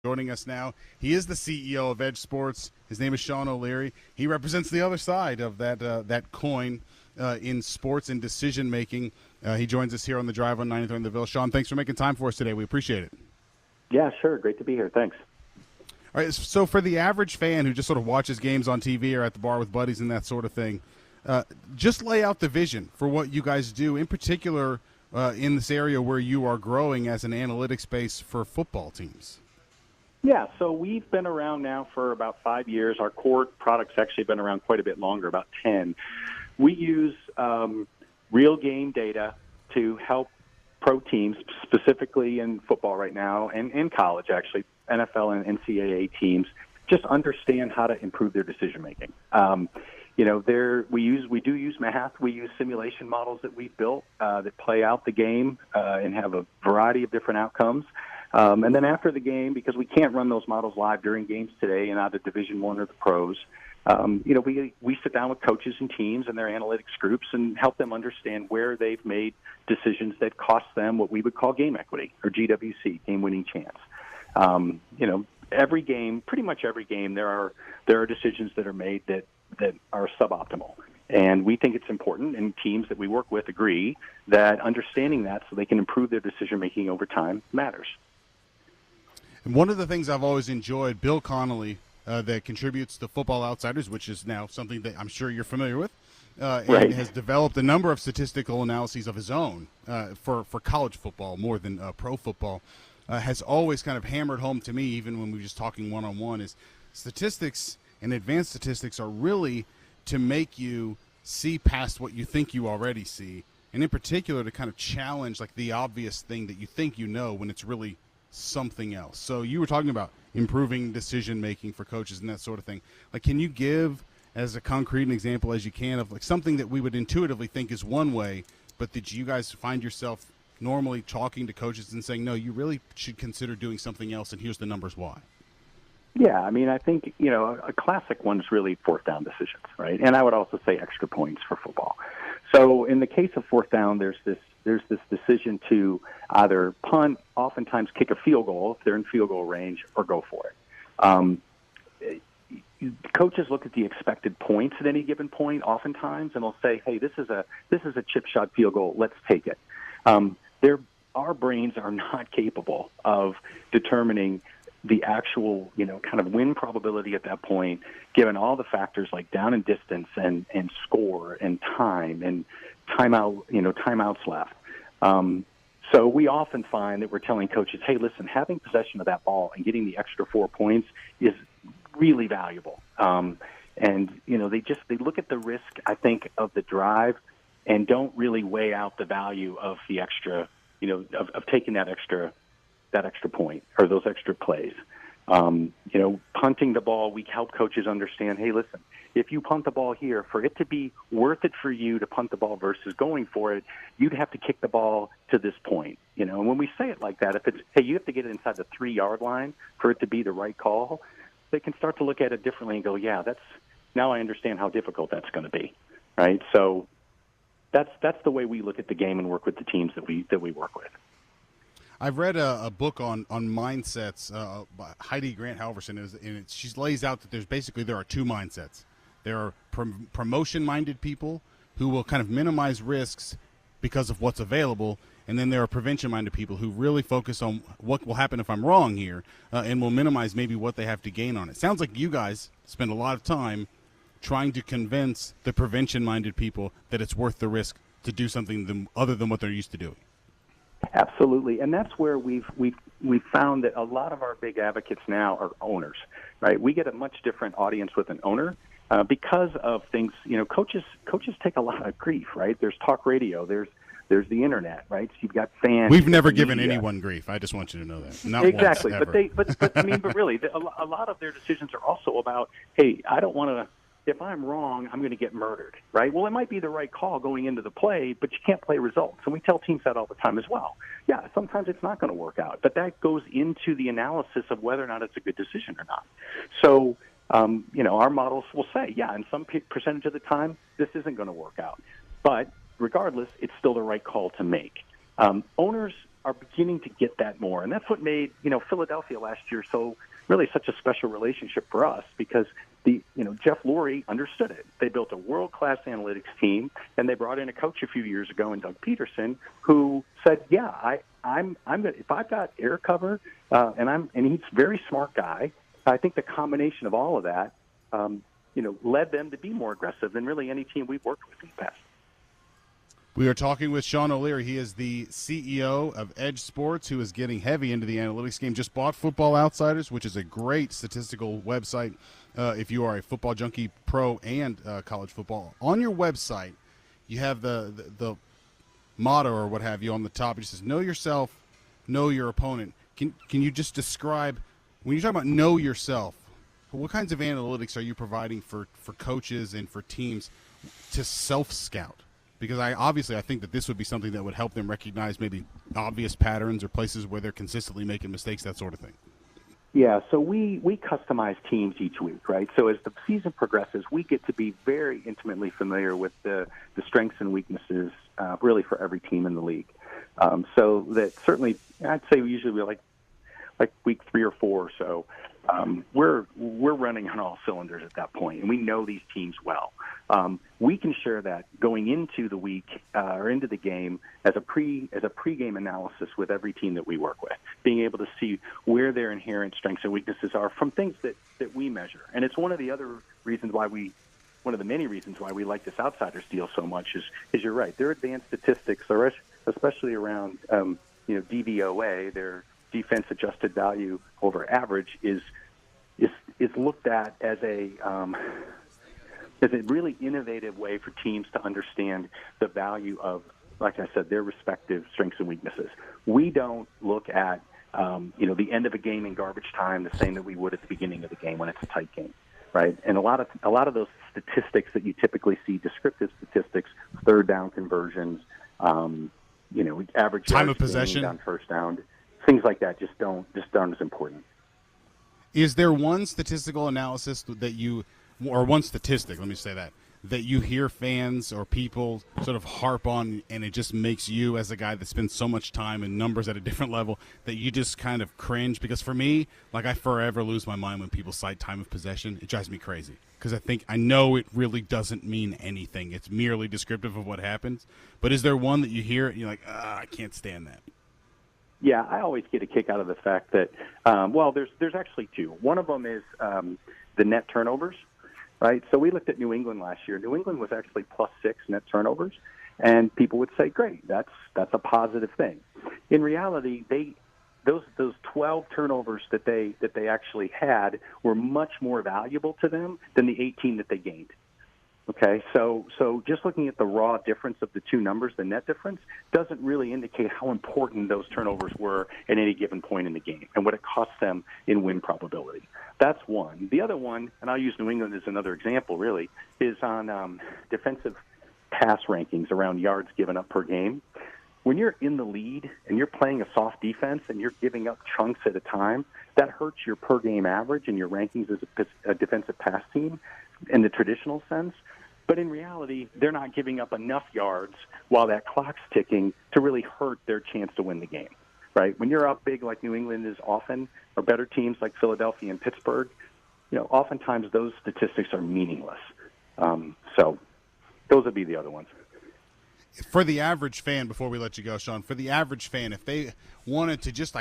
Joining us now, he is the CEO of EdjSports. His name is Sean O'Leary. He represents the other side of that coin in sports and decision making. He joins us here on the Drive on 93.9 The Ville. Sean, thanks for making time for us today. We appreciate it. Yeah, sure. Great to be here. Thanks. All right. So for the average fan who just sort of watches games on TV or at the bar with buddies and that sort of thing, just lay out the vision for what you guys do, in particular in this area where you are growing as an analytics base for football teams. Yeah, so we've been around now for about 5 years. Our core product's actually been around quite a bit longer, about 10. We use real game data to help pro teams, specifically in football right now, and in college, actually, NFL and NCAA teams, just understand how to improve their decision-making. We do use math. We use simulation models that we've built that play out the game and have a variety of different outcomes. And then after the game, because we can't run those models live during games today in either Division I or the pros, we sit down with coaches and teams and their analytics groups and help them understand where they've made decisions that cost them what we would call game equity, or GWC, game-winning chance. Every game, pretty much every game, there are decisions that are made that are suboptimal. And we think it's important, and teams that we work with agree, that understanding that so they can improve their decision-making over time matters. And one of the things I've always enjoyed, Bill Connolly, that contributes to Football Outsiders, which is now something that I'm sure you're familiar with, and has developed a number of statistical analyses of his own for college football more than pro football, has always kind of hammered home to me, even when we were just talking one-on-one, is statistics and advanced statistics are really to make you see past what you think you already see, and in particular to kind of challenge like the obvious thing that you think you know when it's really something else. So you were talking about improving decision making for coaches and that sort of thing. Like, can you give as a concrete example as you can of like something that we would intuitively think is one way, but that you guys find yourself normally talking to coaches and saying, no, you really should consider doing something else, and here's the numbers why? Yeah, I mean, I think, a classic one is really fourth down decisions, right? And I would also say extra points for football. So in the case of fourth down, there's this decision to either punt, oftentimes kick a field goal if they're in field goal range, or go for it. Coaches look at the expected points at any given point oftentimes, and they'll say, hey, this is a chip shot field goal, let's take it. Our brains are not capable of determining the actual, kind of win probability at that point, given all the factors like down and distance and score and time and timeouts left. So we often find that we're telling coaches, hey, listen, having possession of that ball and getting the extra 4 points is really valuable. They look at the risk, I think, of the drive and don't really weigh out the value of the extra, of taking that extra point or those extra plays. Punting the ball, we help coaches understand, hey, listen, if you punt the ball here, for it to be worth it for you to punt the ball versus going for it, you'd have to kick the ball to this point. And when we say it like that, if it's, hey, you have to get it inside the 3-yard line for it to be the right call, they can start to look at it differently and go, yeah, now I understand how difficult that's going to be, right? So that's the way we look at the game and work with the teams that we work with. I've read a book on mindsets by Heidi Grant Halverson, and she lays out that there are two mindsets. There are promotion-minded people who will kind of minimize risks because of what's available, and then there are prevention-minded people who really focus on what will happen if I'm wrong here and will minimize maybe what they have to gain on it. Sounds like you guys spend a lot of time trying to convince the prevention-minded people that it's worth the risk to do something other than what they're used to doing. Absolutely, and that's where we've found that a lot of our big advocates now are owners, right? We get a much different audience with an owner because of things. Coaches take a lot of grief, right? There's talk radio, there's the internet, right? So you've got fans. We've never given anyone grief. I just want you to know that. Not exactly, once, ever. but really, a lot of their decisions are also about, hey, I don't want to. If I'm wrong, I'm going to get murdered, right? Well, it might be the right call going into the play, but you can't play results. And we tell teams that all the time as well. Yeah, sometimes it's not going to work out, but that goes into the analysis of whether or not it's a good decision or not. So, our models will say, yeah, in some percentage of the time, this isn't going to work out. But regardless, it's still the right call to make. Owners are beginning to get that more. And that's what made, Philadelphia last year really such a special relationship for us, because Jeff Lurie understood it. They built a world-class analytics team, and they brought in a coach a few years ago in Doug Peterson, who said, I'm gonna, if I've got air cover, and he's a very smart guy. I think the combination of all of that, led them to be more aggressive than really any team we've worked with in the past. We are talking with Sean O'Leary. He is the CEO of EdjSports, who is getting heavy into the analytics game. Just bought Football Outsiders, which is a great statistical website if you are a football junkie, pro and college football. On your website, you have the motto or what have you on the top. It says, know yourself, know your opponent. Can you just describe, when you talk about know yourself, what kinds of analytics are you providing for coaches and for teams to self-scout? Because I think that this would be something that would help them recognize maybe obvious patterns or places where they're consistently making mistakes, that sort of thing. Yeah, so we customize teams each week, right? So as the season progresses, we get to be very intimately familiar with the strengths and weaknesses really for every team in the league. So that certainly, I'd say usually we're like week 3 or 4 or so. We're running on all cylinders at that point, and we know these teams well. We can share that going into the week or into the game as a pregame analysis with every team that we work with, being able to see where their inherent strengths and weaknesses are from things that we measure. And it's one of the many reasons why we like this Outsiders deal so much is you're right. Their advanced statistics, especially around DVOA, their defense adjusted value over average, is looked at as a really innovative way for teams to understand the value of, like I said, their respective strengths and weaknesses. We don't look at the end of a game in garbage time the same that we would at the beginning of the game when it's a tight game, right? And a lot of those statistics that you typically see, descriptive statistics, third down conversions, average time of possession on first down, things like that just aren't as important. Is there one statistical analysis that one statistic, let me say that you hear fans or people sort of harp on, and it just makes you, as a guy that spends so much time in numbers at a different level, that you just kind of cringe? Because for me, I forever lose my mind when people cite time of possession. It drives me crazy because I know it really doesn't mean anything. It's merely descriptive of what happens. But is there one that you hear and you're like, I can't stand that? Yeah, I always get a kick out of the fact that, there's actually 2. One of them is the net turnovers, right? So we looked at New England last year. New England was actually +6 net turnovers, and people would say, great, that's a positive thing. In reality, those 12 turnovers that they actually had were much more valuable to them than the 18 that they gained. Okay, so just looking at the raw difference of the 2 numbers, the net difference, doesn't really indicate how important those turnovers were at any given point in the game and what it cost them in win probability. That's one. The other one, and I'll use New England as another example really, is on defensive pass rankings around yards given up per game. When you're in the lead and you're playing a soft defense and you're giving up chunks at a time, that hurts your per game average and your rankings as a defensive pass team in the traditional sense. But in reality, they're not giving up enough yards while that clock's ticking to really hurt their chance to win the game, right? When you're up big like New England is often, or better teams like Philadelphia and Pittsburgh, oftentimes those statistics are meaningless. So those would be the other ones. For the average fan, before we let you go, Sean, for the average fan, if they wanted to just,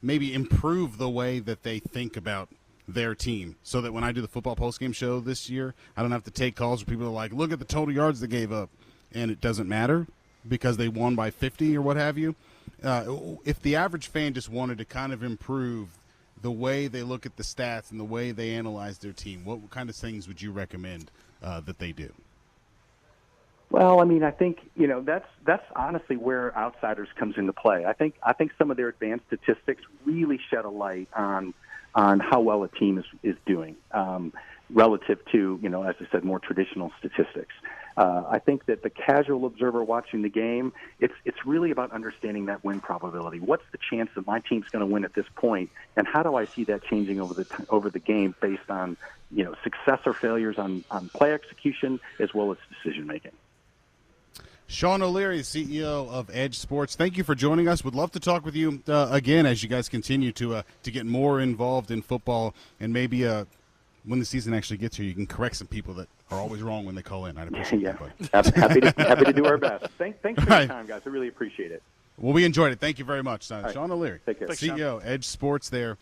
maybe improve the way that they think about their team, so that when I do the football postgame show this year, I don't have to take calls where people are like, look at the total yards they gave up, and it doesn't matter because they won by 50 or what have you. If the average fan just wanted to kind of improve the way they look at the stats and the way they analyze their team, what kind of things would you recommend that they do? Well, I think that's honestly where Outsiders comes into play. I think some of their advanced statistics really shed a light on how well a team is doing relative to, as I said, more traditional statistics. I think that the casual observer watching the game, it's really about understanding that win probability. What's the chance that my team's going to win at this point, and how do I see that changing over the game based on success or failures on play execution as well as decision making. Sean O'Leary, CEO of EdjSports. Thank you for joining us. Would love to talk with you again as you guys continue to get more involved in football, and maybe when the season actually gets here, you can correct some people that are always wrong when they call in. I'd appreciate that, buddy. Happy to do our best. Thanks for your time, guys. I really appreciate it. Well, we enjoyed it. Thank you very much, Sean O'Leary, Take care. CEO, EdjSports there.